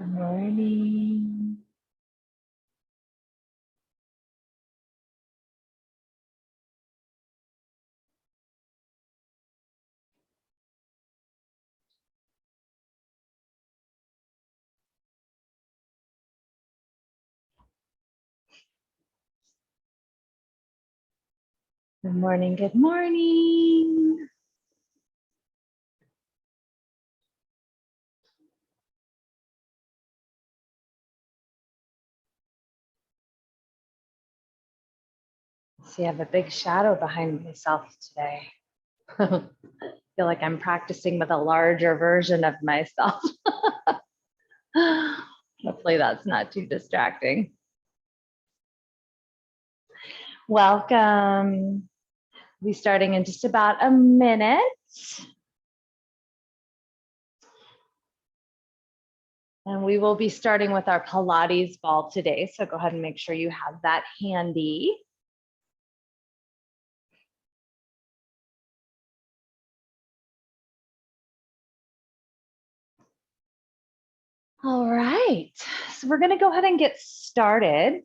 Good morning. Good morning, good morning. See, I have a big shadow behind myself today. I feel like I'm practicing with a larger version of myself. Hopefully that's not too distracting. Welcome. We'll be starting in just about a minute. And we will be starting with our Pilates ball today. So go ahead and make sure you have that handy. All right, so we're going to go ahead and get started.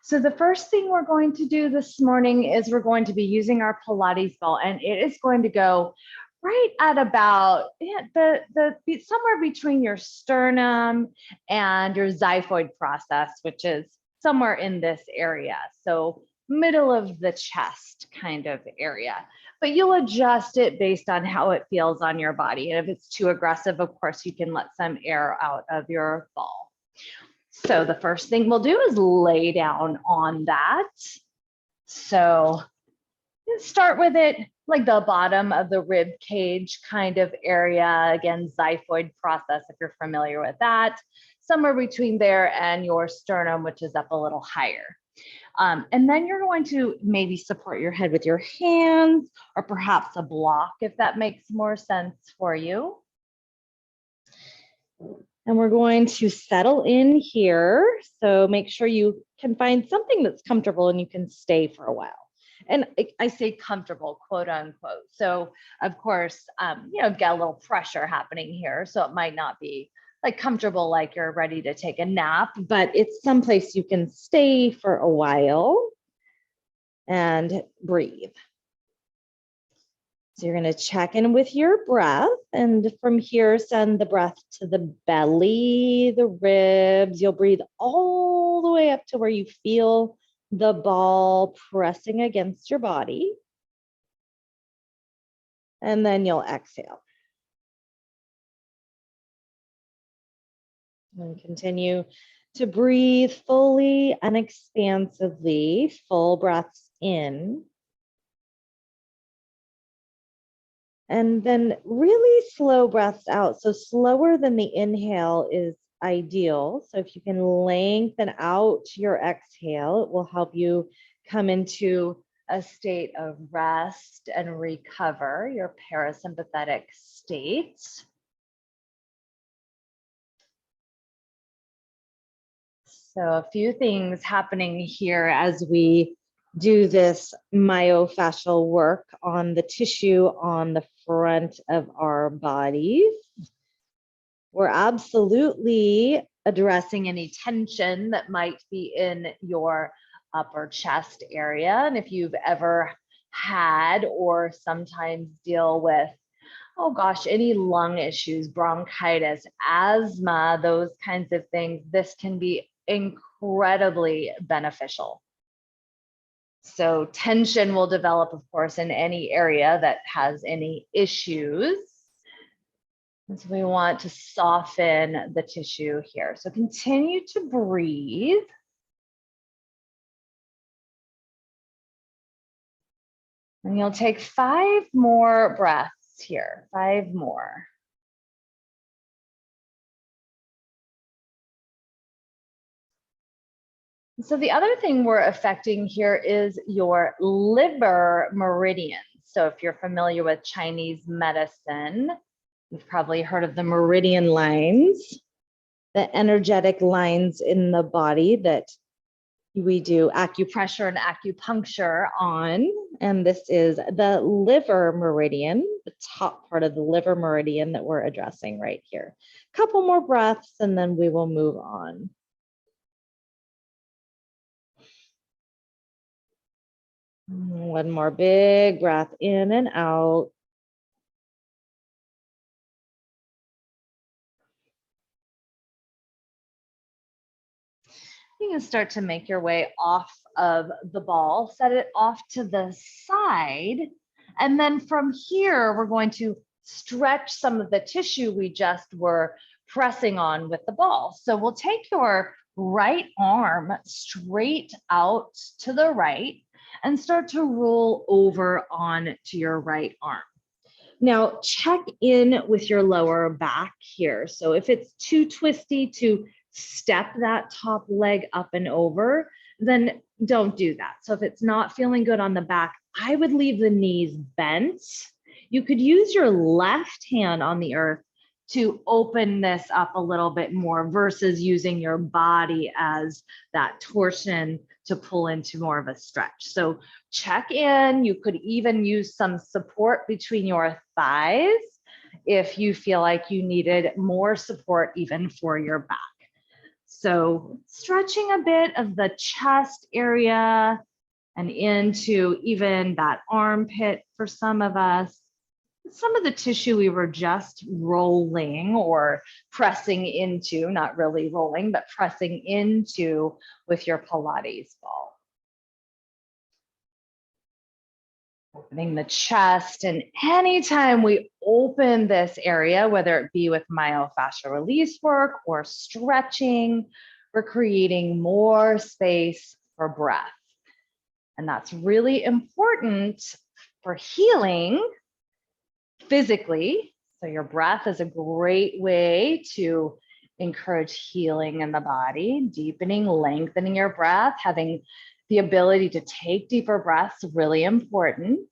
So the first thing we're going to do this morning is we're going to be using our Pilates ball, and it is going to go right at about somewhere between your sternum and your xiphoid process, which is somewhere in this area. So middle of the chest kind of area. But you'll adjust it based on how it feels on your body. And if it's too aggressive, of course, you can let some air out of your ball. So the first thing we'll do is lay down on that. So start with it like the bottom of the rib cage kind of area. Again, xiphoid process, if you're familiar with that, somewhere between there and your sternum, which is up a little higher. And then you're going to maybe support your head with your hands or perhaps a block if that makes more sense for you. And we're going to settle in here. So make sure you can find something that's comfortable and you can stay for a while. And I say comfortable, quote unquote. So of course, get a little pressure happening here. So it might not be like comfortable, like you're ready to take a nap, but it's someplace you can stay for a while and breathe. So you're going to check in with your breath, and from here, send the breath to the belly, the ribs. You'll breathe all the way up to where you feel the ball pressing against your body. And then you'll exhale. And continue to breathe fully and expansively, full breaths in. And then really slow breaths out. So slower than the inhale is ideal. So if you can lengthen out your exhale, it will help you come into a state of rest and recover your parasympathetic state. So a few things happening here as we do this myofascial work on the tissue on the front of our bodies. We're absolutely addressing any tension that might be in your upper chest area. And if you've ever had or sometimes deal with, oh gosh, any lung issues, bronchitis, asthma, those kinds of things, this can be incredibly beneficial. So tension will develop, of course, in any area that has any issues. And so we want to soften the tissue here. So continue to breathe. And you'll take 5 more breaths here, 5 more. So the other thing we're affecting here is your liver meridians. So if you're familiar with Chinese medicine, you've probably heard of the meridian lines, the energetic lines in the body that we do acupressure and acupuncture on. And this is the liver meridian, the top part of the liver meridian that we're addressing right here. A couple more breaths and then we will move on. One more big breath in and out. You can start to make your way off of the ball, set it off to the side. And then from here, we're going to stretch some of the tissue we just were pressing on with the ball. So we'll take your right arm straight out to the right and start to roll over on to your right arm. Now check in with your lower back here. So if it's too twisty to step that top leg up and over, then don't do that. So if it's not feeling good on the back, I would leave the knees bent. You could use your left hand on the earth to open this up a little bit more versus using your body as that torsion to pull into more of a stretch. So check in. You could even use some support between your thighs if you feel like you needed more support even for your back. So stretching a bit of the chest area and into even that armpit for some of us. Some of the tissue we were just rolling or pressing into, not really rolling, but pressing into with your Pilates ball. Opening the chest, and anytime we open this area, whether it be with myofascial release work or stretching, we're creating more space for breath. And that's really important for healing physically. So your breath is a great way to encourage healing in the body, deepening, lengthening your breath, having the ability to take deeper breaths, really important.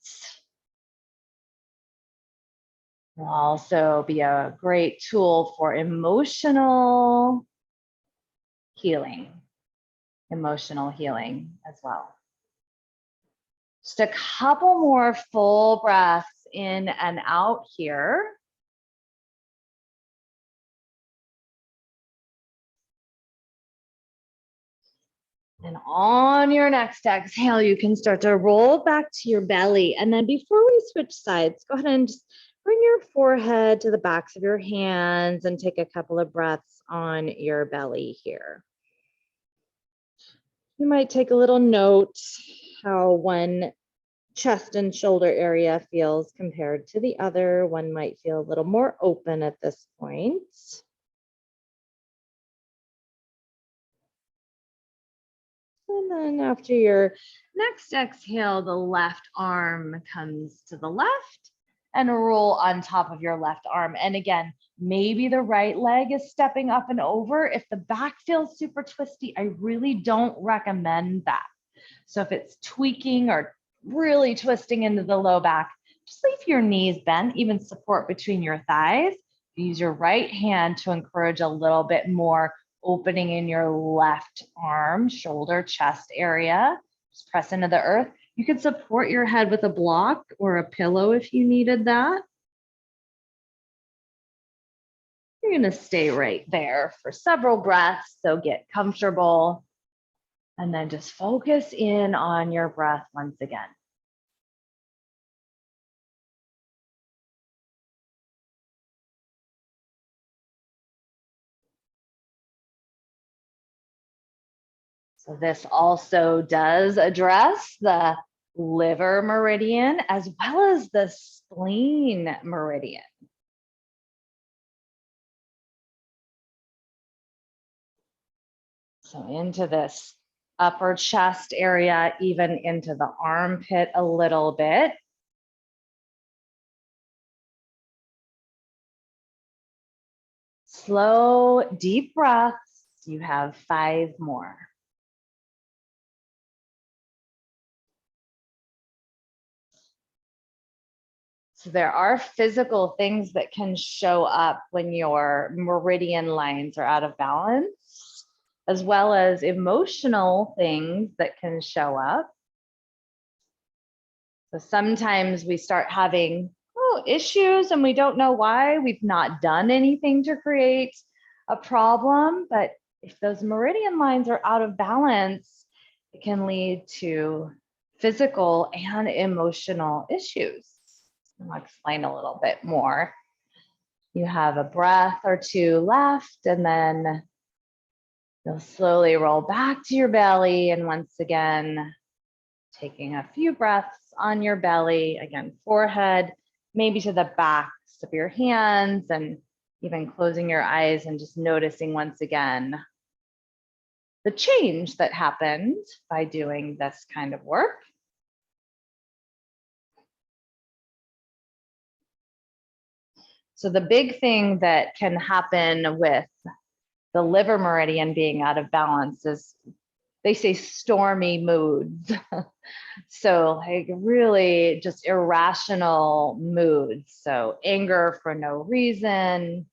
Will also be a great tool for emotional healing as well. Just a couple more full breaths in and out here. And on your next exhale, you can start to roll back to your belly. And then before we switch sides, go ahead and just bring your forehead to the backs of your hands and take a couple of breaths on your belly here. You might take a little note how one chest and shoulder area feels compared to the other. One might feel a little more open at this point. And then after your next exhale, the left arm comes to the left and roll on top of your left arm. And again, maybe the right leg is stepping up and over. If the back feels super twisty, I really don't recommend that. So if it's tweaking or really twisting into the low back, just leave your knees bent, even support between your thighs. Use your right hand to encourage a little bit more opening in your left arm, shoulder, chest area. Just press into the earth. You could support your head with a block or a pillow if you needed that. You're going to stay right there for several breaths, so get comfortable. And then just focus in on your breath once again. So this also does address the liver meridian as well as the spleen meridian. So into this upper chest area, even into the armpit a little bit. Slow, deep breaths. You have 5 more. So there are physical things that can show up when your meridian lines are out of balance, as well as emotional things that can show up. So sometimes we start having issues and we don't know why. We've not done anything to create a problem, but if those meridian lines are out of balance, it can lead to physical and emotional issues. I'll explain a little bit more. You have a breath or two left, and then you'll slowly roll back to your belly. And once again, taking a few breaths on your belly, again, forehead, maybe to the backs of your hands, and even closing your eyes and just noticing once again the change that happened by doing this kind of work. So the big thing that can happen with the liver meridian being out of balance is, they say, stormy moods. So like really just irrational moods. So anger for no reason,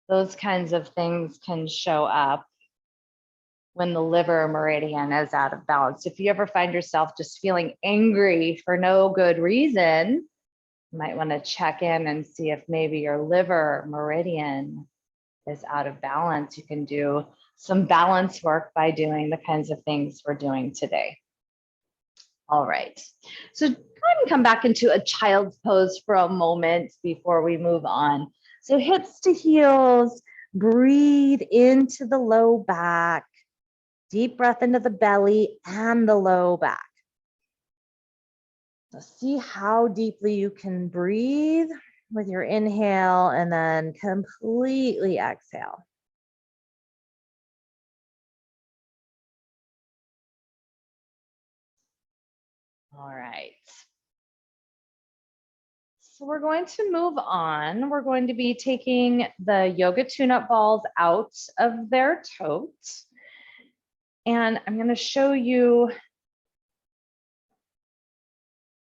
those kinds of things can show up when the liver meridian is out of balance. If you ever find yourself just feeling angry for no good reason, you might want to check in and see if maybe your liver meridian is out of balance. You can do some balance work by doing the kinds of things we're doing today. All right, so go ahead and come back into a child's pose for a moment before we move on. So hips to heels, breathe into the low back, deep breath into the belly and the low back. So see how deeply you can breathe with your inhale and then completely exhale. All right. So we're going to move on. We're going to be taking the yoga tune-up balls out of their tote. And I'm going to show you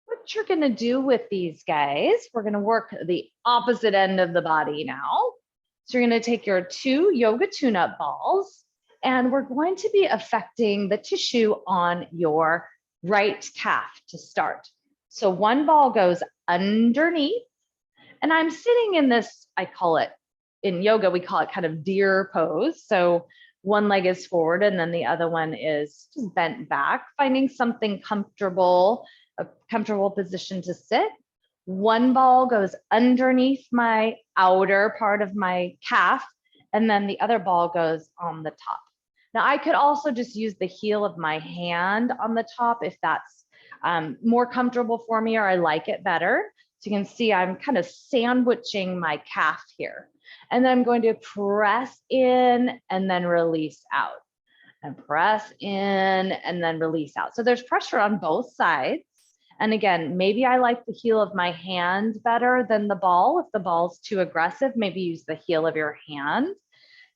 what you're going to do with these guys. We're going to work the opposite end of the body now. So you're going to take your 2 yoga tune-up balls, and we're going to be affecting the tissue on your right calf to start. So one ball goes underneath, and I'm sitting in this, I call it, in yoga, we call it kind of deer pose. So one leg is forward and then the other one is just bent back, finding something comfortable, a comfortable position to sit. One ball goes underneath my outer part of my calf, and then the other ball goes on the top. Now I could also just use the heel of my hand on the top if that's more comfortable for me, or I like it better. So you can see I'm kind of sandwiching my calf here. And then I'm going to press in and then release out. And press in and then release out. So there's pressure on both sides. And again, maybe I like the heel of my hand better than the ball. If the ball's too aggressive, maybe use the heel of your hand.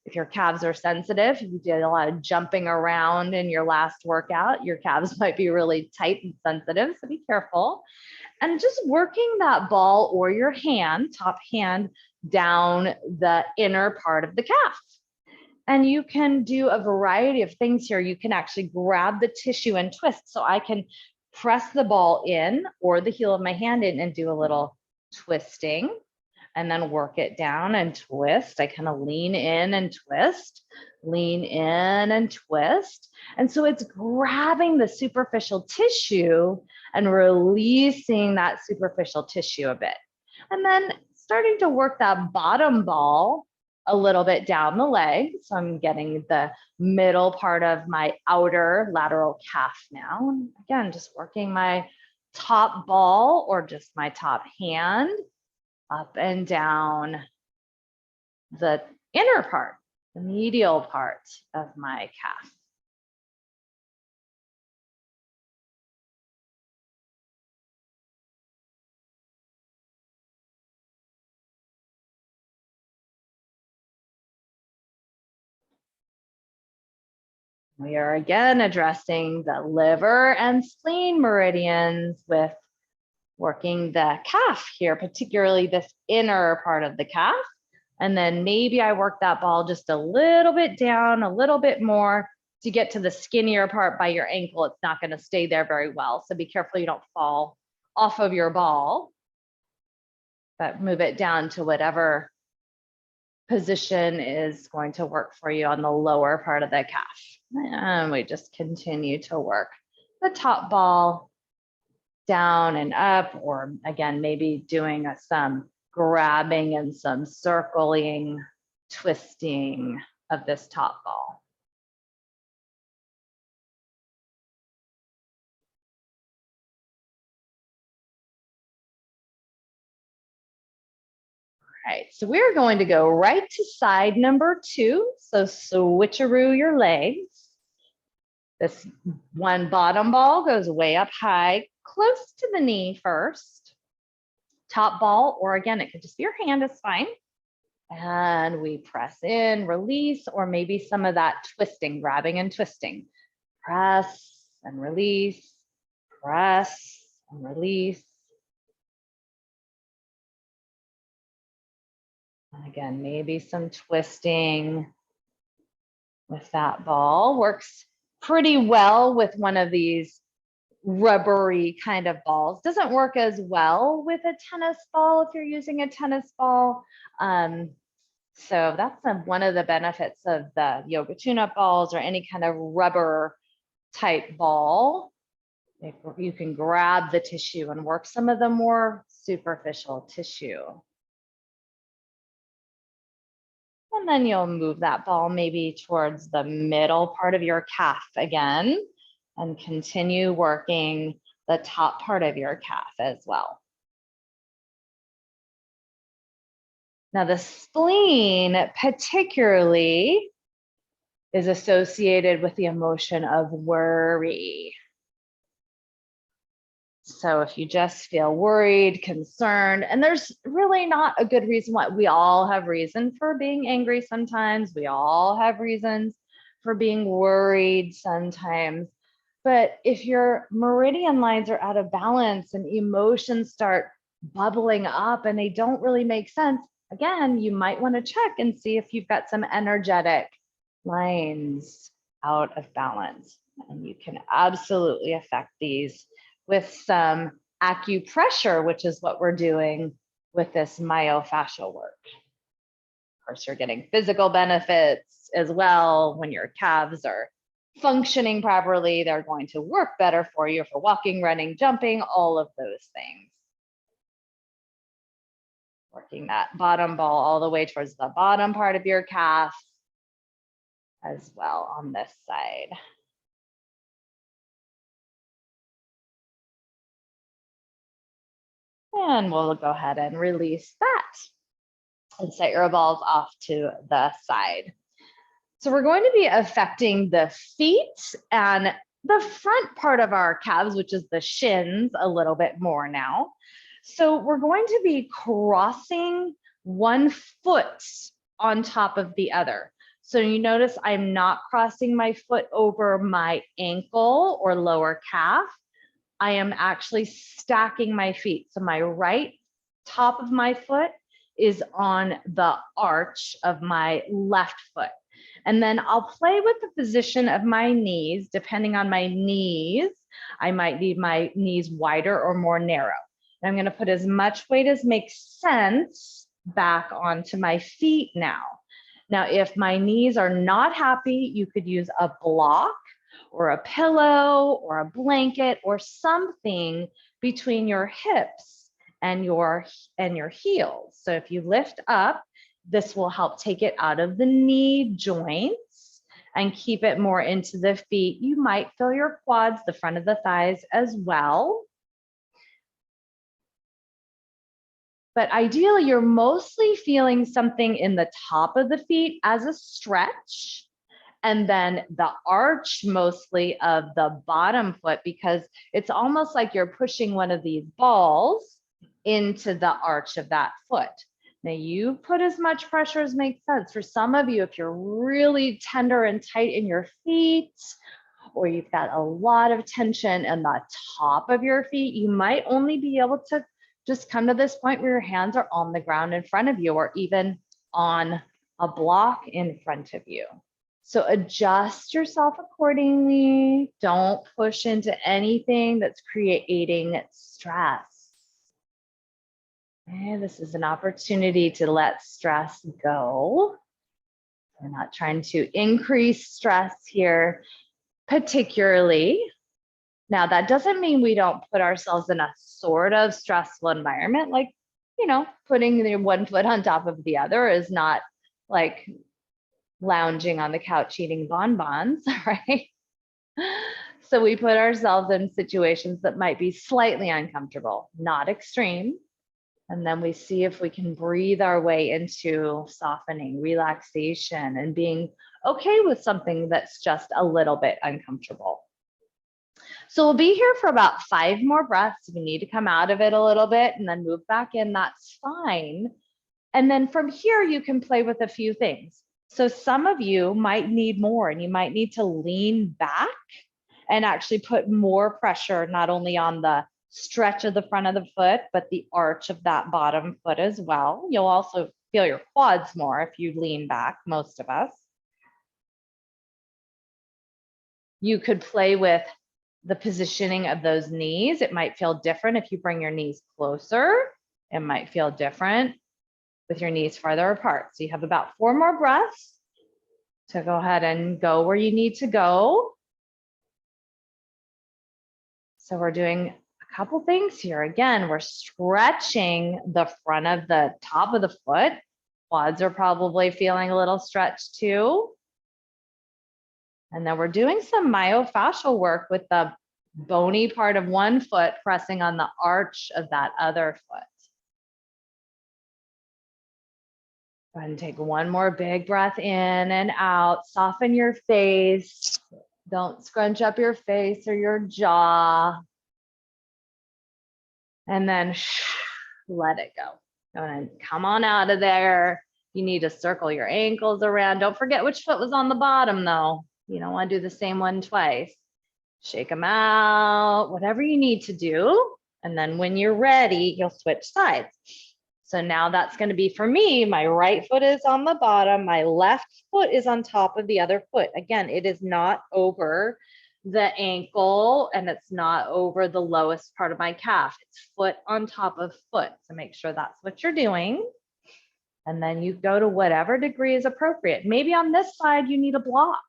If your calves are sensitive, if you did a lot of jumping around in your last workout, your calves might be really tight and sensitive, so be careful. And just working that ball or your hand, top hand, down the inner part of the calf. And you can do a variety of things here. You can actually grab the tissue and twist. So I can press the ball in or the heel of my hand in and do a little twisting, and then work it down and twist. I kind of lean in and twist, lean in and twist. And so it's grabbing the superficial tissue and releasing that superficial tissue a bit. And then starting to work that bottom ball a little bit down the leg. So I'm getting the middle part of my outer lateral calf now. And again, just working my top ball or just my top hand up and down the inner part, the medial part of my calf. We are again addressing the liver and spleen meridians with working the calf here, particularly this inner part of the calf. And then maybe I work that ball just a little bit down, a little bit more to get to the skinnier part by your ankle. It's not going to stay there very well. So be careful you don't fall off of your ball, but move it down to whatever position is going to work for you on the lower part of the calf. And we just continue to work the top ball down and up, or again, maybe doing some grabbing and some circling, twisting of this top ball. All right, so we're going to go right to side number 2. So switcheroo your legs. This one bottom ball goes way up high, close to the knee first. Top ball, or again, it could just be your hand, is fine. And we press in, release, or maybe some of that twisting, grabbing and twisting. Press and release, press and release. And again, maybe some twisting with that ball. Works pretty well with one of these rubbery kind of balls. Doesn't work as well with a tennis ball if you're using a tennis ball. So that's one of the benefits of the yoga tune-up balls or any kind of rubber type ball. You can grab the tissue and work some of the more superficial tissue. And then you'll move that ball maybe towards the middle part of your calf again, and continue working the top part of your calf as well. Now the spleen particularly is associated with the emotion of worry. So if you just feel worried, concerned, and there's really not a good reason why. We all have reason for being angry sometimes. We all have reasons for being worried sometimes. But if your meridian lines are out of balance and emotions start bubbling up and they don't really make sense, again, you might want to check and see if you've got some energetic lines out of balance. And you can absolutely affect these with some acupressure, which is what we're doing with this myofascial work. Of course, you're getting physical benefits as well. When your calves are functioning properly, they're going to work better for you for walking, running, jumping, all of those things. Working that bottom ball all the way towards the bottom part of your calf as well on this side. And we'll go ahead and release that and set your balls off to the side. So we're going to be affecting the feet and the front part of our calves, which is the shins, a little bit more now. So we're going to be crossing one foot on top of the other. So you notice I'm not crossing my foot over my ankle or lower calf. I am actually stacking my feet. So my right top of my foot is on the arch of my left foot. And then I'll play with the position of my knees. Depending on my knees, I might need my knees wider or more narrow. And I'm going to put as much weight as makes sense back onto my feet now. Now, if my knees are not happy, you could use a block or a pillow or a blanket or something between your hips and your heels. So if you lift up, this will help take it out of the knee joints and keep it more into the feet. You might feel your quads, the front of the thighs as well. But ideally, you're mostly feeling something in the top of the feet as a stretch, and then the arch mostly of the bottom foot, because it's almost like you're pushing one of these balls into the arch of that foot. Now you put as much pressure as makes sense. For some of you, if you're really tender and tight in your feet, or you've got a lot of tension in the top of your feet, you might only be able to just come to this point where your hands are on the ground in front of you, or even on a block in front of you. So adjust yourself accordingly. Don't push into anything that's creating stress. And this is an opportunity to let stress go. We're not trying to increase stress here, particularly. Now, that doesn't mean we don't put ourselves in a sort of stressful environment. Like, you know, putting the one foot on top of the other is not like lounging on the couch eating bonbons, right? So we put ourselves in situations that might be slightly uncomfortable, not extreme. And then we see if we can breathe our way into softening, relaxation, and being okay with something that's just a little bit uncomfortable. So we'll be here for about 5 more breaths. If you need to come out of it a little bit and then move back in, that's fine. And then from here, you can play with a few things. So some of you might need more, and you might need to lean back and actually put more pressure, not only on the stretch of the front of the foot, but the arch of that bottom foot as well. You'll also feel your quads more if you lean back, most of us. You could play with the positioning of those knees. It might feel different if you bring your knees closer. It might feel different with your knees farther apart. So you have about 4 more breaths to go ahead and go where you need to go. So we're doing a couple things here. Again, we're stretching the front of the top of the foot. Quads are probably feeling a little stretched too. And then we're doing some myofascial work with the bony part of one foot pressing on the arch of that other foot. Go ahead and take one more big breath in and out. Soften your face. Don't scrunch up your face or your jaw. And then let it go. And come on out of there. You need to circle your ankles around. Don't forget which foot was on the bottom though. You don't want to do the same one twice. Shake them out, whatever you need to do. And then when you're ready, you'll switch sides. So now that's going to be for me, my right foot is on the bottom, my left foot is on top of the other foot. Again, it is not over the ankle and it's not over the lowest part of my calf. It's foot on top of foot. So make sure that's what you're doing. And then you go to whatever degree is appropriate. Maybe on this side, you need a block.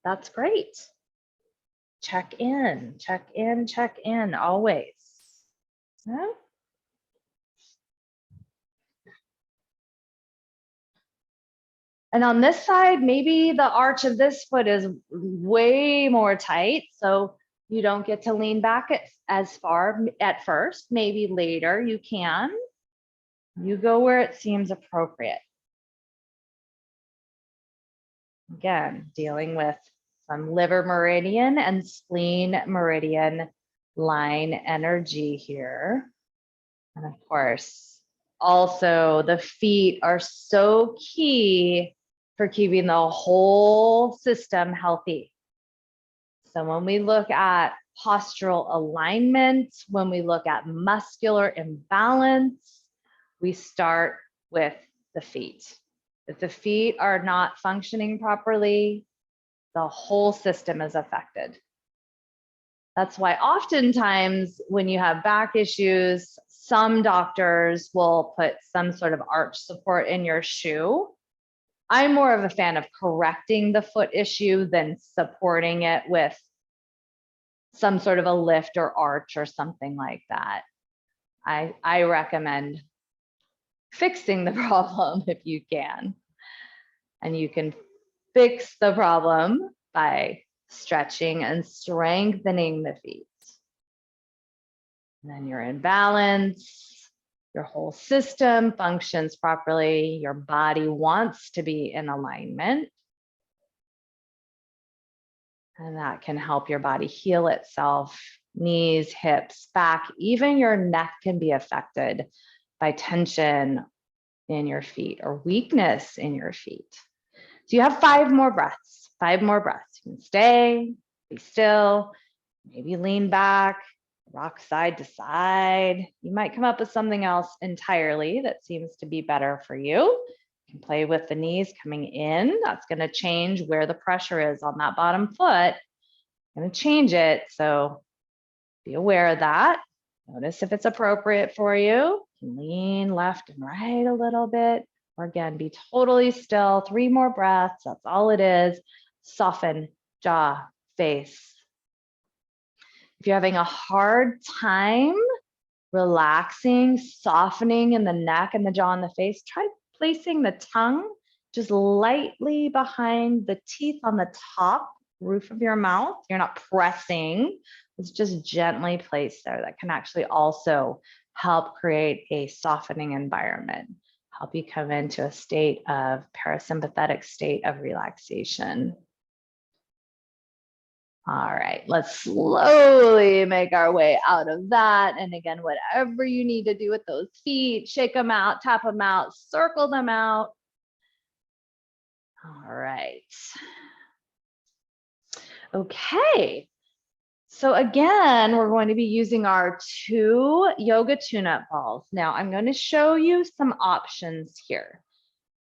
That's great. Check in, always. Yeah. And on this side, maybe the arch of this foot is way more tight, so you don't get to lean back as far at first. Maybe later you can. You go where it seems appropriate. Again, dealing with some liver meridian and spleen meridian line energy here. And of course, also the feet are so key for keeping the whole system healthy. So when we look at postural alignment, when we look at muscular imbalance, we start with the feet. If the feet are not functioning properly, the whole system is affected. That's why oftentimes when you have back issues, some doctors will put some sort of arch support in your shoe. I'm more of a fan of correcting the foot issue than supporting it with some sort of a lift or arch or something like that. I recommend fixing the problem if you can. And you can fix the problem by stretching and strengthening the feet. And then you're in balance. Your whole system functions properly. Your body wants to be in alignment. And that can help your body heal itself. Knees, hips, back, even your neck can be affected by tension in your feet or weakness in your feet. So you have 5 more breaths, 5 more breaths. You can stay, be still, maybe lean back, rock side to side. You might come up with something else entirely that seems to be better for you. You can play with the knees coming in. That's going to change where the pressure is on that bottom foot. Going to change it. So be aware of that. Notice if it's appropriate for you. You can lean left and right a little bit, or again, be totally still. 3 more breaths, that's all it is. Soften jaw, face. If you're having a hard time relaxing, softening in the neck and the jaw and the face, try placing the tongue just lightly behind the teeth on the top roof of your mouth. You're not pressing, it's just gently placed there. That can actually also help create a softening environment, help you come into a state of parasympathetic state of relaxation. All right, let's slowly make our way out of that. And again, whatever you need to do with those feet, shake them out, tap them out, circle them out. All right. Okay. So again, we're going to be using our 2 yoga tune-up balls. Now I'm going to show you some options here.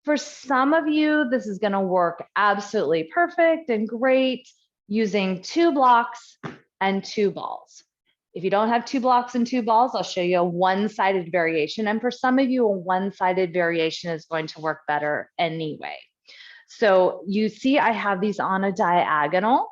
For some of you, this is going to work absolutely perfect and great using 2 blocks and 2 balls. If you don't have 2 blocks and 2 balls, I'll show you a one-sided variation. And for some of you, a one-sided variation is going to work better anyway. So you see, I have these on a diagonal,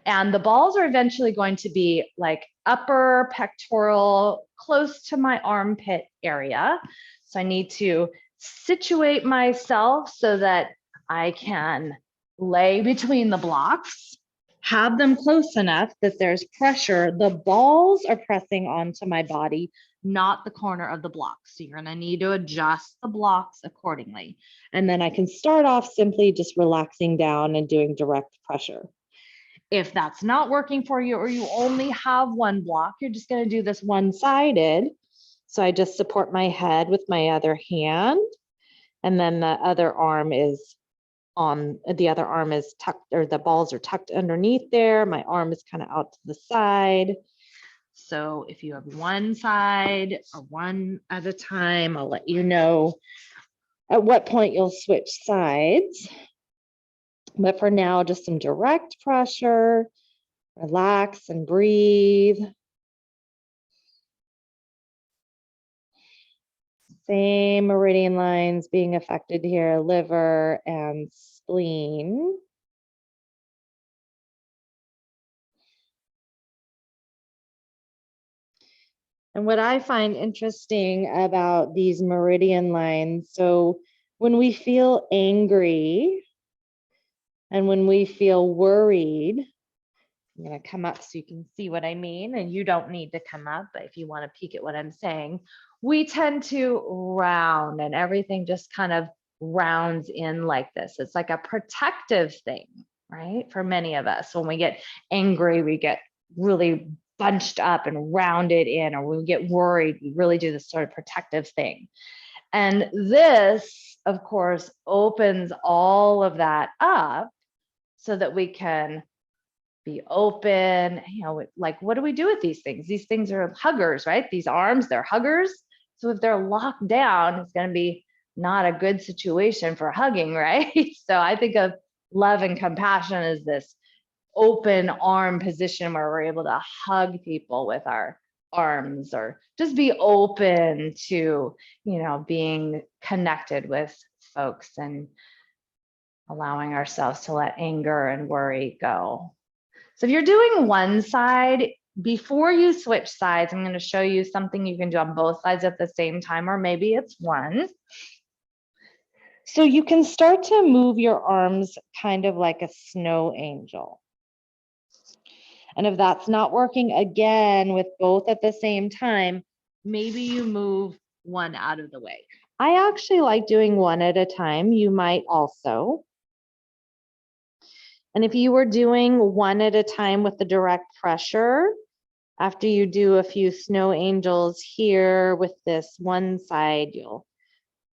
and the balls are eventually going to be like upper pectoral, close to my armpit area. So I need to situate myself so that I can lay between the blocks, have them close enough that there's pressure. The balls are pressing onto my body, not the corner of the blocks. So you're going to need to adjust the blocks accordingly. And then I can start off simply just relaxing down and doing direct pressure. If that's not working for you, or you only have 1 block, you're just going to do this one-sided. So I just support my head with my other hand, and then the other arm is tucked, or the balls are tucked underneath there. My arm is kind of out to the side. So if you have one side or one at a time, I'll let you know at what point you'll switch sides. But for now, just some direct pressure, relax and breathe. Same meridian lines being affected here, liver and spleen. And what I find interesting about these meridian lines, so when we feel angry and when we feel worried, I'm going to come up so you can see what I mean, and you don't need to come up, but if you want to peek at what I'm saying, we tend to round, and everything just kind of rounds in like this. It's like a protective thing, right? For many of us, when we get angry, we get really bunched up and rounded in, or when we get worried, we really do this sort of protective thing. And this, of course, opens all of that up so that we can be open. You know, like, what do we do with these things? These things are huggers, right? These arms, they're huggers. So if they're locked down, it's going to be not a good situation for hugging, right? So I think of love and compassion as this open arm position where we're able to hug people with our arms, or just be open to, you know, being connected with folks and allowing ourselves to let anger and worry go. So if you're doing one side, before you switch sides, I'm going to show you something you can do on both sides at the same time, or maybe it's one. So you can start to move your arms kind of like a snow angel. And if that's not working, again, with both at the same time, maybe you move one out of the way. I actually like doing one at a time. You might also. And if you were doing one at a time with the direct pressure, after you do a few snow angels here with this one side, you'll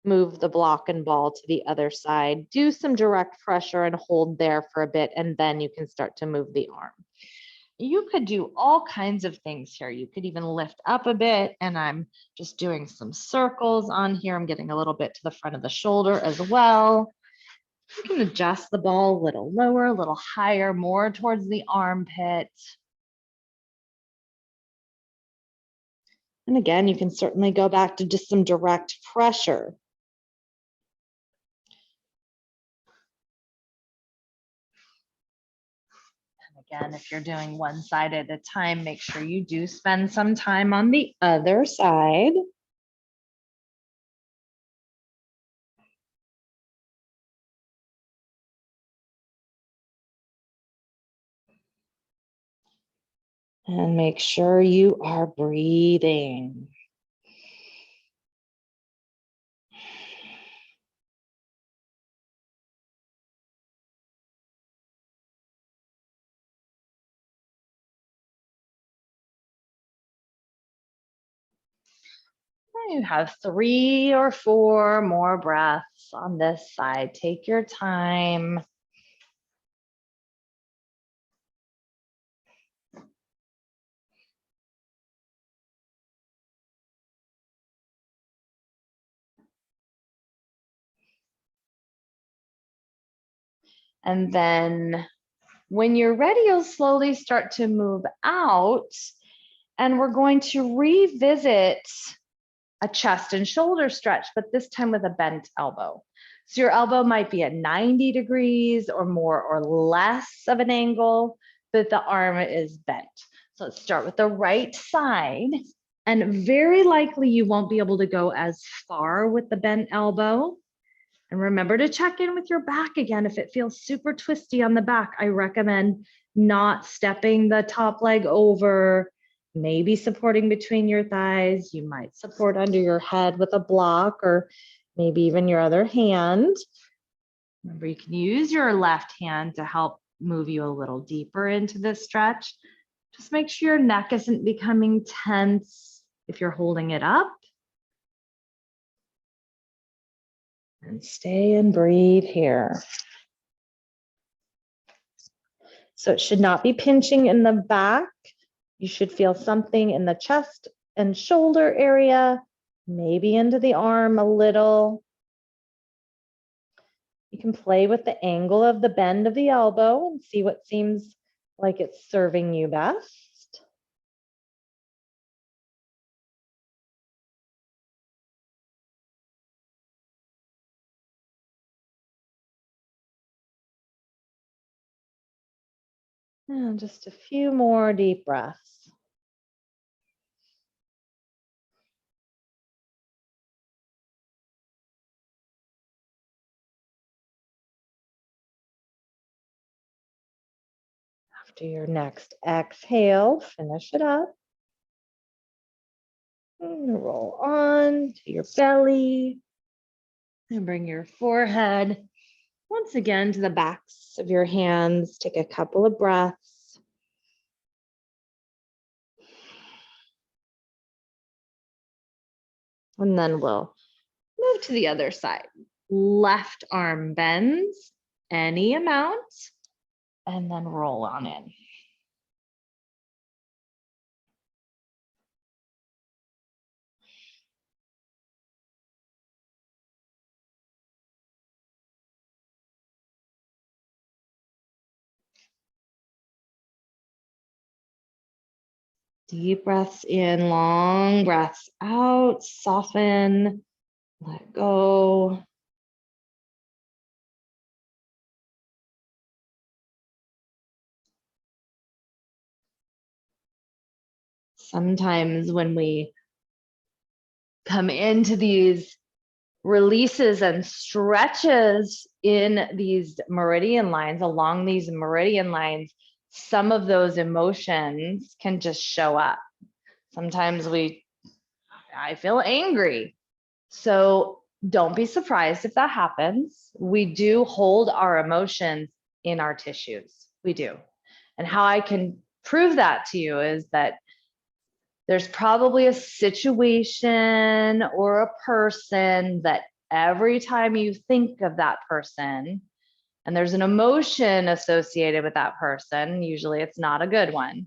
move the block and ball to the other side, do some direct pressure and hold there for a bit, and then you can start to move the arm. You could do all kinds of things here. You could even lift up a bit, and I'm just doing some circles on here. I'm getting a little bit to the front of the shoulder as well. You can adjust the ball a little lower, a little higher, more towards the armpit. And again, you can certainly go back to just some direct pressure. Again, if you're doing one side at a time, make sure you do spend some time on the other side. And make sure you are breathing. You have 3 or 4 more breaths on this side. Take your time. And then when you're ready, you'll slowly start to move out. And we're going to revisit a chest and shoulder stretch, but this time with a bent elbow. So your elbow might be at 90 degrees or more or less of an angle, but the arm is bent. So let's start with the right side. And very likely you won't be able to go as far with the bent elbow. And remember to check in with your back again. If it feels super twisty on the back, I recommend not stepping the top leg over, maybe supporting between your thighs. You might support under your head with a block or maybe even your other hand. Remember, you can use your left hand to help move you a little deeper into this stretch. Just make sure your neck isn't becoming tense if you're holding it up. And stay and breathe here. So it should not be pinching in the back. You should feel something in the chest and shoulder area, maybe into the arm a little. You can play with the angle of the bend of the elbow and see what seems like it's serving you best. And just a few more deep breaths. After your next exhale, finish it up. And roll on to your belly. And bring your forehead once again to the backs of your hands. Take a couple of breaths. And then we'll move to the other side. Left arm bends any amount, and then roll on in. Deep breaths in, long breaths out, soften, let go. Sometimes when we come into these releases and stretches in these meridian lines, along these meridian lines, some of those emotions can just show up. Sometimes I feel angry. So don't be surprised if that happens. We do hold our emotions in our tissues. We do. And how I can prove that to you is that there's probably a situation or a person that every time you think of that person, and there's an emotion associated with that person, usually it's not a good one,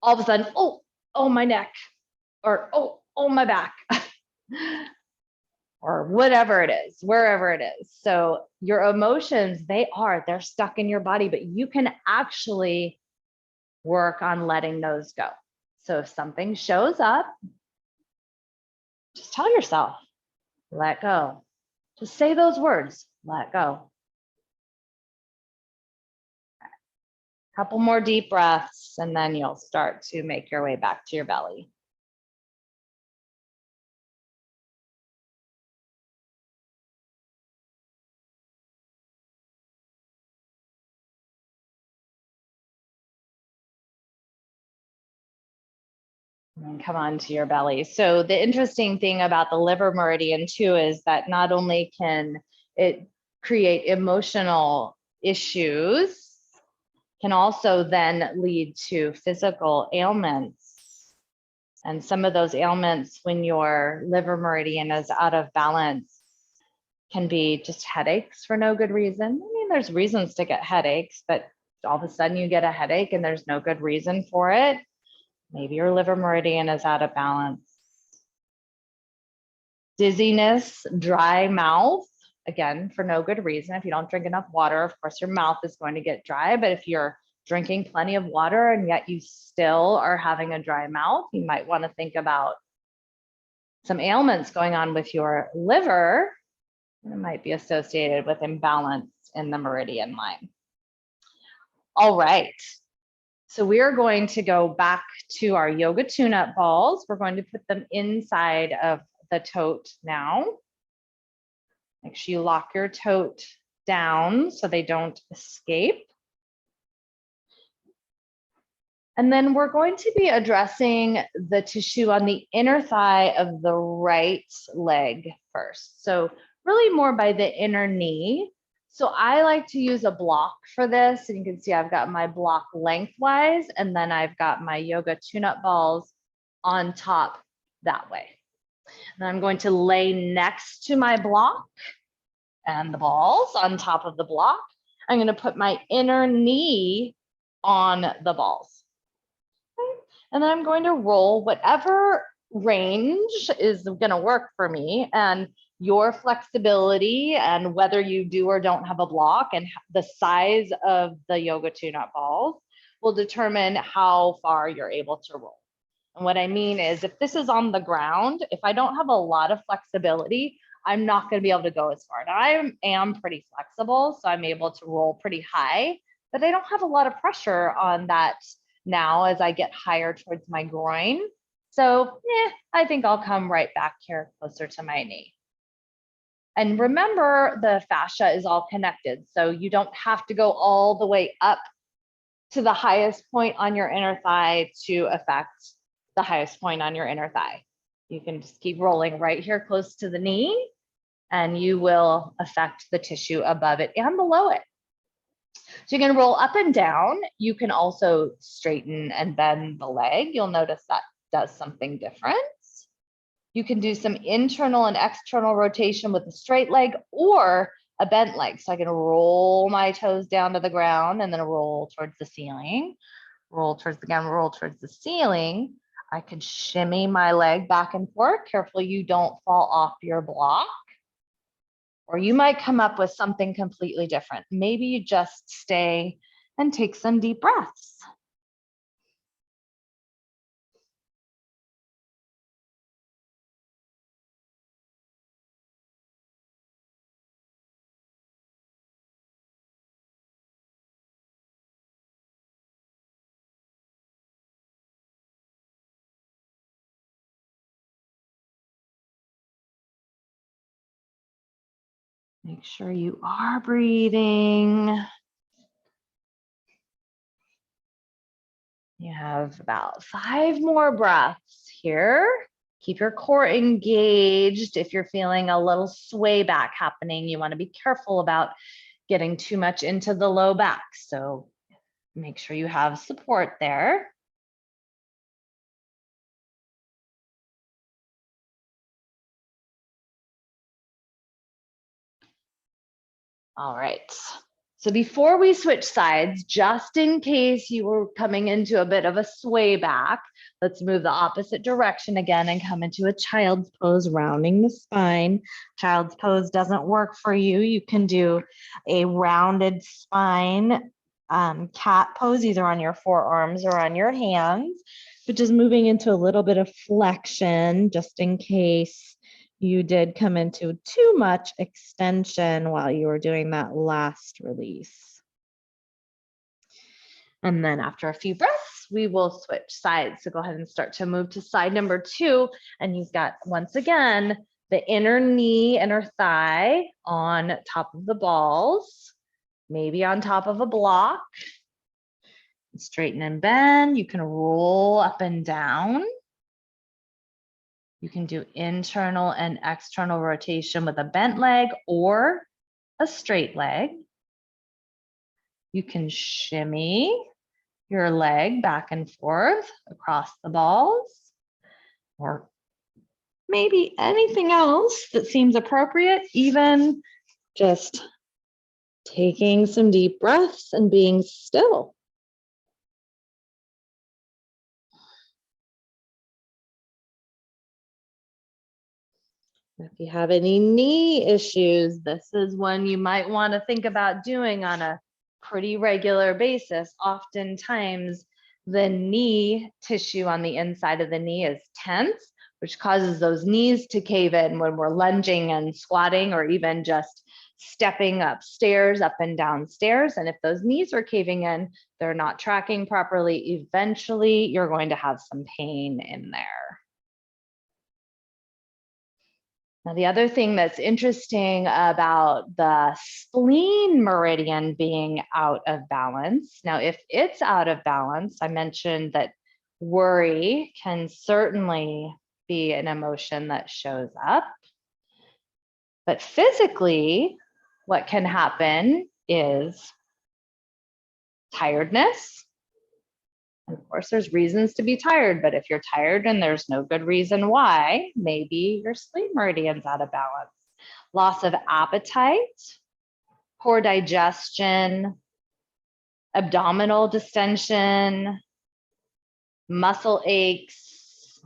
all of a sudden, oh, my neck, or oh, my back, or whatever it is, wherever it is. So your emotions, they're stuck in your body, but you can actually work on letting those go. So if something shows up, Just tell yourself, let go. Just say those words, let go. Couple more deep breaths, and then you'll start to make your way back to your belly. And come on to your belly. So the interesting thing about the liver meridian too is that not only can it create emotional issues, can also then lead to physical ailments. And some of those ailments, when your liver meridian is out of balance, can be just headaches for no good reason. I mean, there's reasons to get headaches, but all of a sudden you get a headache and there's no good reason for it. Maybe your liver meridian is out of balance. Dizziness, dry mouth, again, for no good reason. If you don't drink enough water, of course, your mouth is going to get dry. But if you're drinking plenty of water and yet you still are having a dry mouth, you might want to think about some ailments going on with your liver. It might be associated with imbalance in the meridian line. All right. So we are going to go back to our yoga tune-up balls. We're going to put them inside of the tote now. Make sure you lock your tote down so they don't escape. And then we're going to be addressing the tissue on the inner thigh of the right leg first. So really more by the inner knee. So I like to use a block for this. And you can see I've got my block lengthwise, and then I've got my yoga tune-up balls on top that way. And I'm going to lay next to my block and the balls on top of the block. I'm going to put my inner knee on the balls. Okay. And then I'm going to roll whatever range is going to work for me, and your flexibility and whether you do or don't have a block and the size of the yoga tune-up balls will determine how far you're able to roll. And what I mean is, if this is on the ground, if I don't have a lot of flexibility, I'm not going to be able to go as far. Now, I am pretty flexible, so I'm able to roll pretty high, but I don't have a lot of pressure on that now as I get higher towards my groin. So I think I'll come right back here closer to my knee. And remember, the fascia is all connected, so you don't have to go all the way up to the highest point on your inner thigh to affect the highest point on your inner thigh. You can just keep rolling right here close to the knee, and you will affect the tissue above it and below it. So you're going to roll up and down. You can also straighten and bend the leg. You'll notice that does something different. You can do some internal and external rotation with a straight leg or a bent leg. So I can roll my toes down to the ground and then roll towards the ceiling, roll towards the ground, roll towards the ceiling. I can shimmy my leg back and forth. Careful you don't fall off your block. Or you might come up with something completely different. Maybe you just stay and take some deep breaths. Make sure you are breathing. You have about 5 more breaths here. Keep your core engaged. If you're feeling a little sway back happening, you want to be careful about getting too much into the low back. So make sure you have support there. All right. So before we switch sides, just in case you were coming into a bit of a sway back, let's move the opposite direction again and come into a child's pose, rounding the spine. Child's pose doesn't work for you. You can do a rounded spine cat pose, either on your forearms or on your hands. but just moving into a little bit of flexion just in case you did come into too much extension while you were doing that last release. And then after a few breaths, we will switch sides. So go ahead and start to move to side number 2. And you've got, once again, the inner knee, inner thigh on top of the balls, maybe on top of a block. Straighten and bend. You can roll up and down. You can do internal and external rotation with a bent leg or a straight leg. You can shimmy your leg back and forth across the balls, or maybe anything else that seems appropriate, even just taking some deep breaths and being still. If you have any knee issues, this is one you might want to think about doing on a pretty regular basis. Oftentimes, the knee tissue on the inside of the knee is tense, which causes those knees to cave in when we're lunging and squatting, or even just stepping upstairs, up and down stairs. And if those knees are caving in, they're not tracking properly. Eventually, you're going to have some pain in there. Now, the other thing that's interesting about the spleen meridian being out of balance, now if it's out of balance, I mentioned that worry can certainly be an emotion that shows up. But physically, what can happen is tiredness. Of course, there's reasons to be tired, but if you're tired and there's no good reason why, maybe your spleen meridian's out of balance. Loss of appetite, poor digestion, abdominal distension, muscle aches,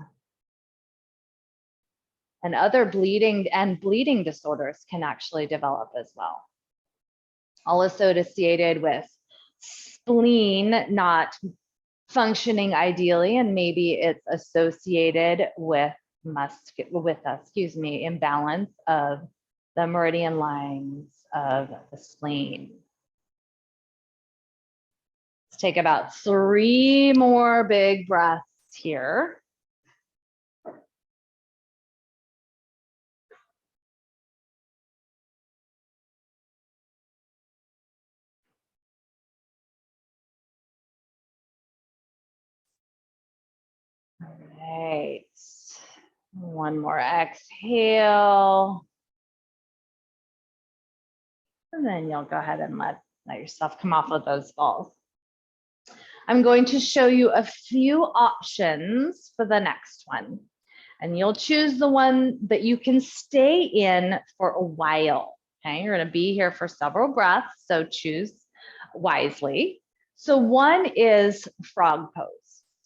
and other bleeding disorders can actually develop as well. All associated with spleen not functioning ideally, and maybe it's associated with imbalance of the meridian lines of the spleen. Let's take about 3 more big breaths here. All right, one more exhale. And then you'll go ahead and let yourself come off of those balls. I'm going to show you a few options for the next one. And you'll choose the one that you can stay in for a while. Okay, you're gonna be here for several breaths, so choose wisely. So one is frog pose.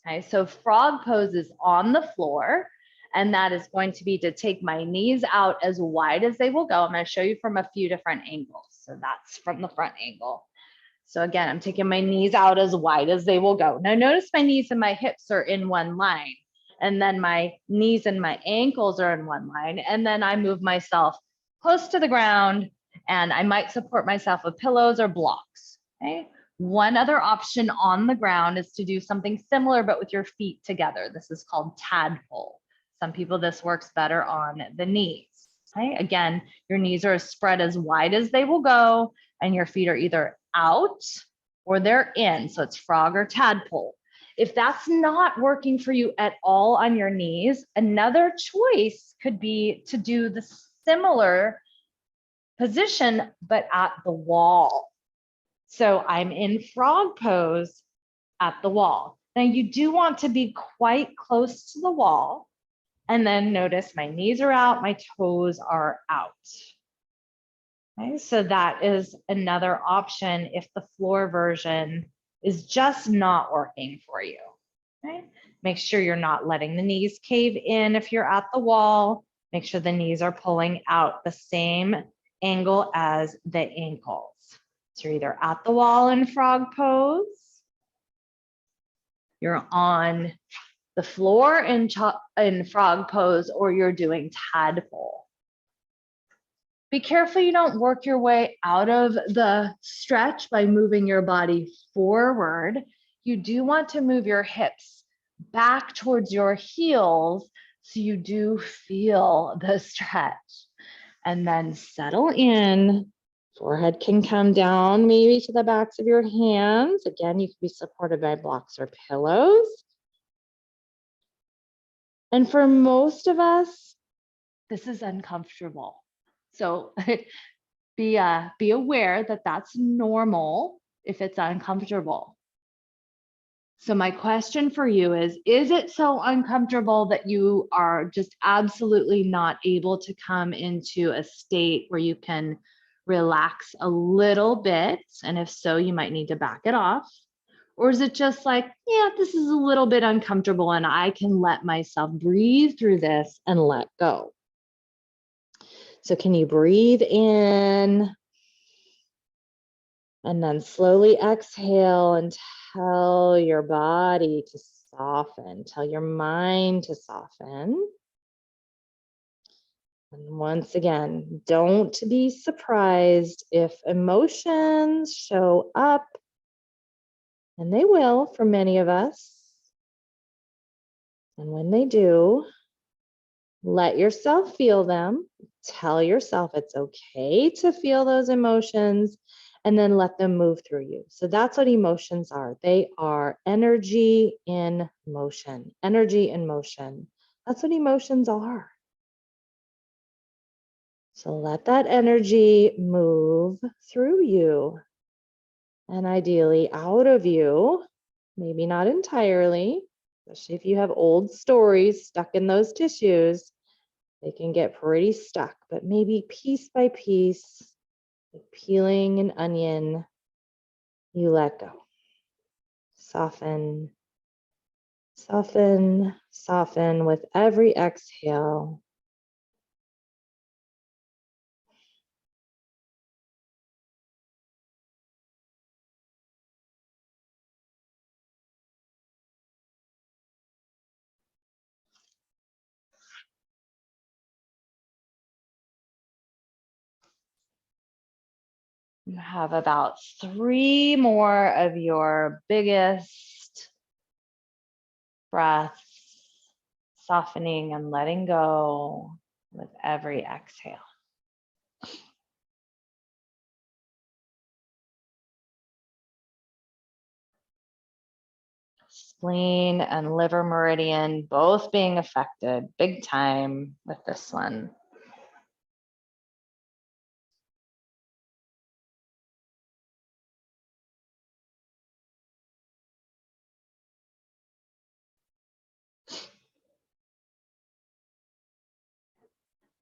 Okay, so frog pose is on the floor, and that is going to be to take my knees out as wide as they will go. I'm going to show you from a few different angles. So that's from the front angle. So again, I'm taking my knees out as wide as they will go. Now notice my knees and my hips are in one line, and then my knees and my ankles are in one line, and then I move myself close to the ground, and I might support myself with pillows or blocks. Okay. One other option on the ground is to do something similar, but with your feet together. This is called tadpole. Some people, this works better on the knees. Okay. Again, your knees are spread as wide as they will go, and your feet are either out or they're in. So it's frog or tadpole. If that's not working for you at all on your knees, another choice could be to do the similar position, but at the wall. So I'm in frog pose at the wall. Now you do want to be quite close to the wall, and then notice my knees are out, my toes are out. Okay, so that is another option if the floor version is just not working for you. Okay, make sure you're not letting the knees cave in if you're at the wall. Make sure the knees are pulling out the same angle as the ankles. So you're either at the wall in frog pose, you're on the floor in frog pose, or you're doing tadpole. Be careful you don't work your way out of the stretch by moving your body forward. You do want to move your hips back towards your heels so you do feel the stretch. And then settle in. Forehead can come down maybe to the backs of your hands. Again, you can be supported by blocks or pillows. And for most of us, this is uncomfortable. So be aware that that's normal if it's uncomfortable. So my question for you is it so uncomfortable that you are just absolutely not able to come into a state where you can relax a little bit? And if so, you might need to back it off. Or is it just like, yeah, this is a little bit uncomfortable and I can let myself breathe through this and let go? So can you breathe in and then slowly exhale and tell your body to soften, tell your mind to soften. And once again, don't be surprised if emotions show up, and they will for many of us. And when they do, let yourself feel them. Tell yourself it's okay to feel those emotions, and then let them move through you. So that's what emotions are. They are energy in motion. Energy in motion. That's what emotions are. So let that energy move through you, and ideally out of you, maybe not entirely, especially if you have old stories stuck in those tissues. They can get pretty stuck, but maybe piece by piece, like peeling an onion, you let go. Soften, soften, soften with every exhale. You have about 3 more of your biggest breaths, softening and letting go with every exhale. Spleen and liver meridian both being affected big time with this one.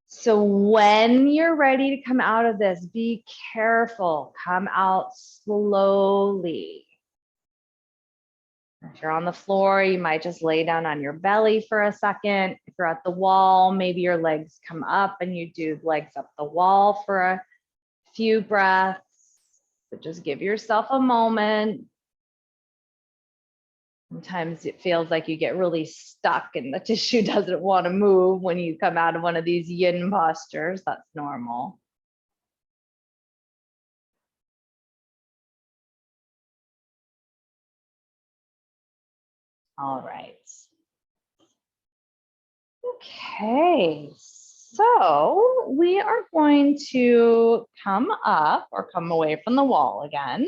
So when you're ready to come out of this, be careful. Come out slowly. If you're on the floor, you might just lay down on your belly for a second. If you're at the wall, maybe your legs come up and you do legs up the wall for a few breaths. But just give yourself a moment. Sometimes it feels like you get really stuck and the tissue doesn't want to move when you come out of one of these yin postures. That's normal. All right. Okay, so we are going to come up or come away from the wall again.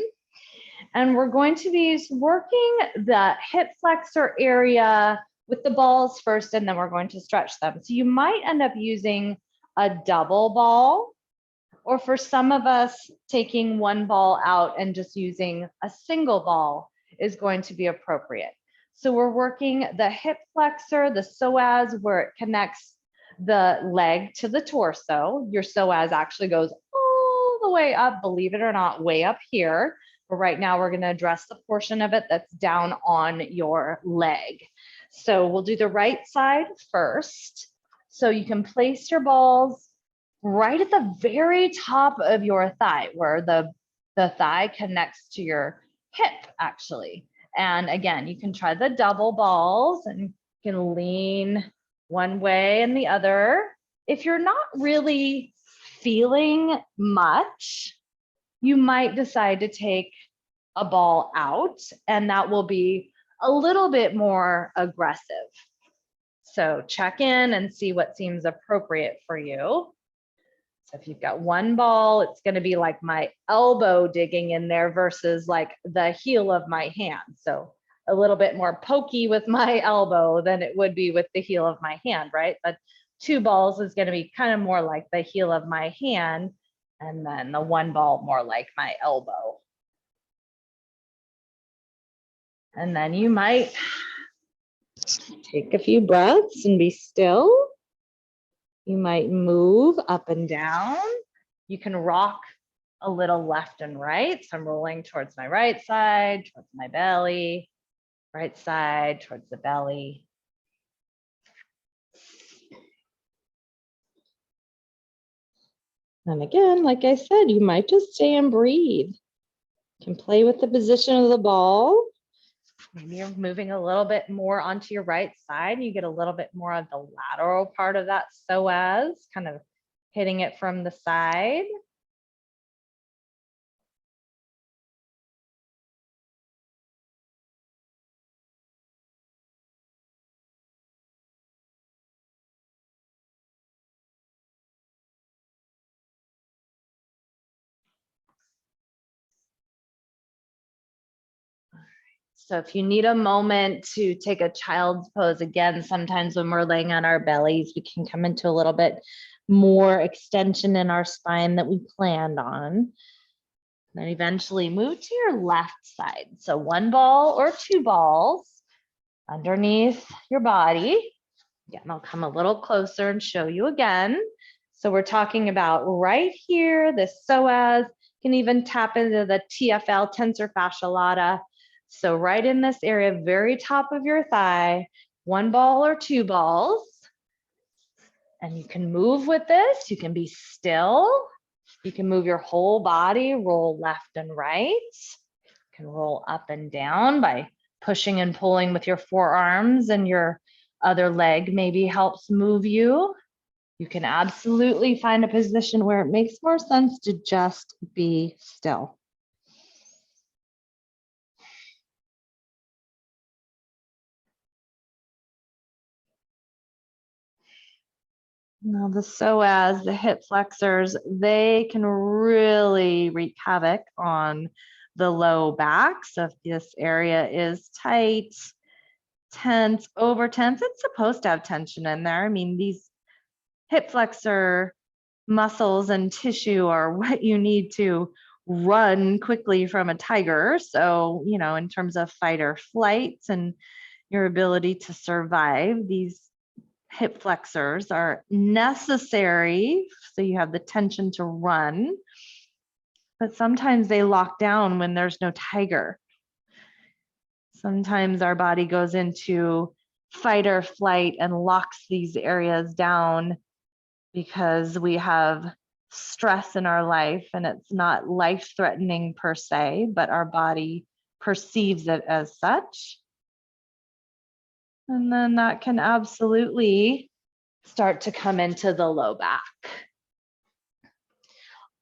And we're going to be working the hip flexor area with the balls first, and then we're going to stretch them. So you might end up using a double ball, or for some of us, taking one ball out and just using a single ball is going to be appropriate. So we're working the hip flexor, the psoas, where it connects the leg to the torso. Your psoas actually goes all the way up, believe it or not, way up here. But right now we're going to address the portion of it that's down on your leg. So we'll do the right side first. So you can place your balls right at the very top of your thigh, where the thigh connects to your hip, actually. And again, you can try the double balls and You can lean one way and the other. If you're not really feeling much, you might decide to take a ball out, and that will be a little bit more aggressive. So check in and see what seems appropriate for you. So if you've got one ball, it's going to be like my elbow digging in there versus like the heel of my hand. So a little bit more pokey with my elbow than it would be with the heel of my hand, right? But two balls is going to be kind of more like the heel of my hand, and then the one ball more like my elbow. And then you might take a few breaths and be still. You might move up and down. You can rock a little left and right. So I'm rolling towards my right side, towards my belly, right side, towards the belly. And again, like I said, you might just stay and breathe. You can play with the position of the ball. Maybe you're moving a little bit more onto your right side. You get a little bit more of the lateral part of that psoas, kind of hitting it from the side. So if you need a moment to take a child's pose, again, sometimes when we're laying on our bellies, we can come into a little bit more extension in our spine that we planned on. Then eventually move to your left side. So one ball or two balls underneath your body. Again, I'll come a little closer and show you again. So we're talking about right here, this psoas, can even tap into the TFL, tensor fascia lata. So right in this area, very top of your thigh, one ball or two balls. And you can move with this. You can be still. You can move your whole body, roll left and right. You can roll up and down by pushing and pulling with your forearms, and your other leg maybe helps move you. You can absolutely find a position where it makes more sense to just be still. Now the psoas, the hip flexors, they can really wreak havoc on the low back. So if this area is tight, tense, over tense, it's supposed to have tension in there. I mean, these hip flexor muscles and tissue are what you need to run quickly from a tiger. So, you know, in terms of fight or flight and your ability to survive, these hip flexors are necessary. So you have the tension to run, but sometimes they lock down when there's no tiger. Sometimes our body goes into fight or flight and locks these areas down because we have stress in our life, and it's not life-threatening per se, but our body perceives it as such. And then that can absolutely start to come into the low back.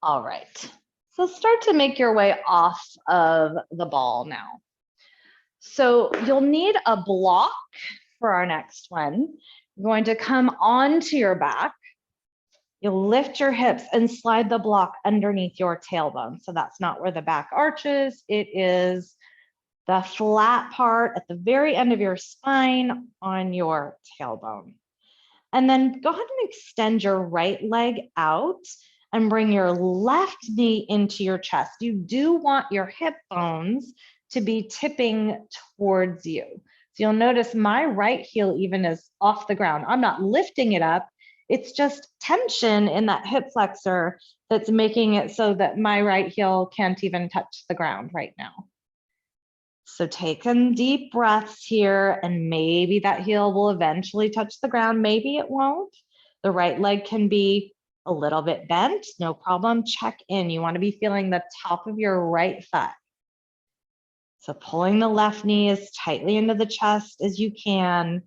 All right, so start to make your way off of the ball now. So you'll need a block for our next one. You're going to come onto your back. You'll lift your hips and slide the block underneath your tailbone. So that's not where the back arches. It is the flat part at the very end of your spine on your tailbone. And then go ahead and extend your right leg out and bring your left knee into your chest. You do want your hip bones to be tipping towards you. So you'll notice my right heel even is off the ground. I'm not lifting it up. It's just tension in that hip flexor that's making it so that my right heel can't even touch the ground right now. So take some deep breaths here, and maybe that heel will eventually touch the ground. Maybe it won't. The right leg can be a little bit bent, no problem. Check in. You want to be feeling the top of your right thigh. So pulling the left knee as tightly into the chest as you can.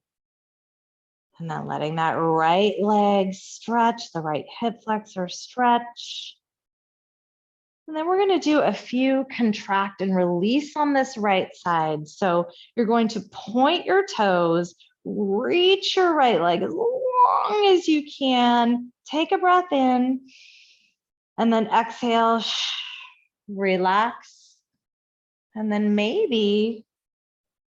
And then letting that right leg stretch, the right hip flexor stretch. And then we're going to do a few contract and release on this right side. So you're going to point your toes, reach your right leg as long as you can. Take a breath in. And then exhale, relax. And then maybe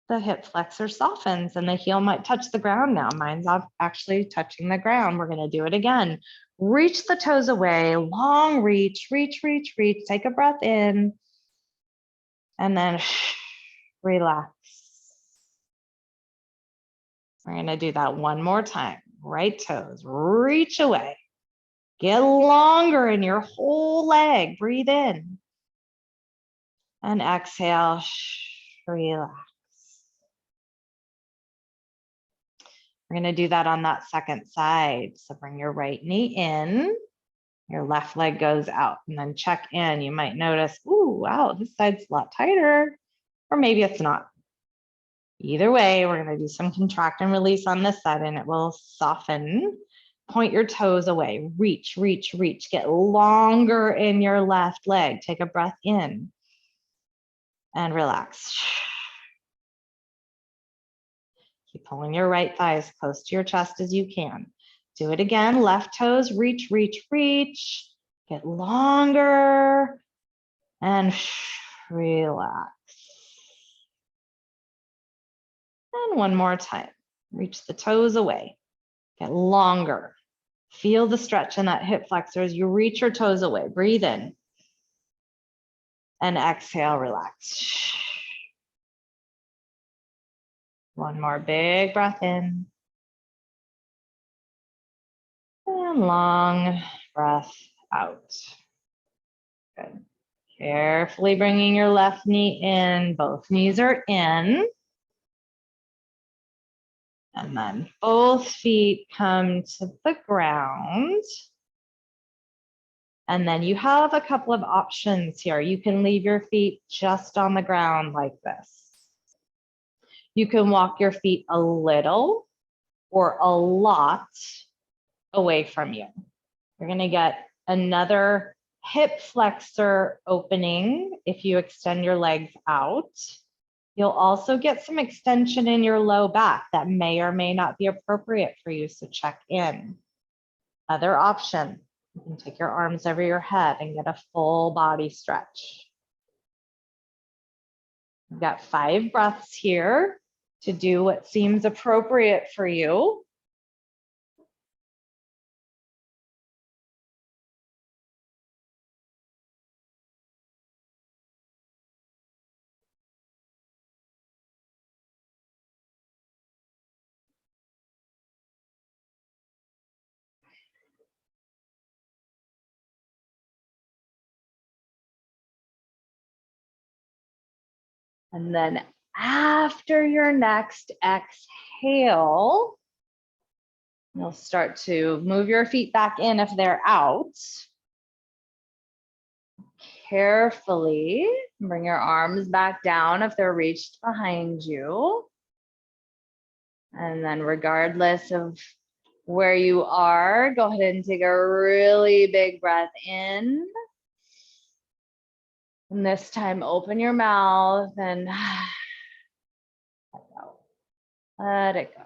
the hip flexor softens and the heel might touch the ground now. Mine's actually touching the ground. We're going to do it again. Reach the toes away, long reach, reach, reach, reach. Take a breath in and then relax. We're going to do that one more time. Right toes, reach away. Get longer in your whole leg. Breathe in. And exhale, relax. We're going to do that on that second side. So bring your right knee in, your left leg goes out, and then check in. You might notice, ooh, wow, this side's a lot tighter, or maybe it's not. Either way, we're going to do some contract and release on this side, and it will soften. Point your toes away, reach, reach, reach. Get longer in your left leg. Take a breath in and relax. Keep pulling your right thigh as close to your chest as you can. Do it again. Left toes, reach, reach, reach. Get longer and relax. And one more time. Reach the toes away. Get longer. Feel the stretch in that hip flexor as you reach your toes away. Breathe in. And exhale, relax. One more big breath in. And long breath out. Good. Carefully bringing your left knee in. Both knees are in. And then both feet come to the ground. And then you have a couple of options here. You can leave your feet just on the ground like this. You can walk your feet a little or a lot away from you. You're going to get another hip flexor opening if you extend your legs out. You'll also get some extension in your low back that may or may not be appropriate for you, so check in. Other option, you can take your arms over your head and get a full body stretch. You've got 5 breaths here to do what seems appropriate for you. And then after your next exhale, you'll start to move your feet back in if they're out. Carefully bring your arms back down if they're reached behind you. And then regardless of where you are, go ahead and take a really big breath in. And this time, open your mouth and let go. Let it go.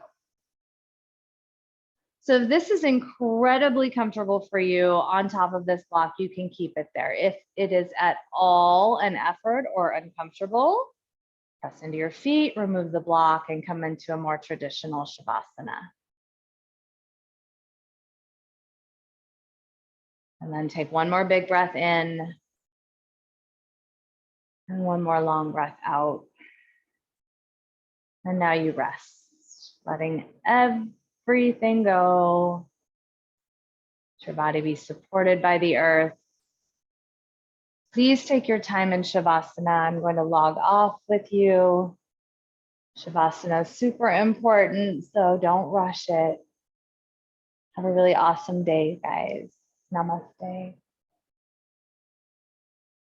So if this is incredibly comfortable for you on top of this block, you can keep it there. If it is at all an effort or uncomfortable, press into your feet, remove the block, and come into a more traditional Shavasana. And then take one more big breath in and one more long breath out. And now you rest, letting everything go. Let your body be supported by the earth. Please take your time in Shavasana. I'm going to log off with you. Shavasana is super important, so don't rush it. Have a really awesome day, guys. Namaste.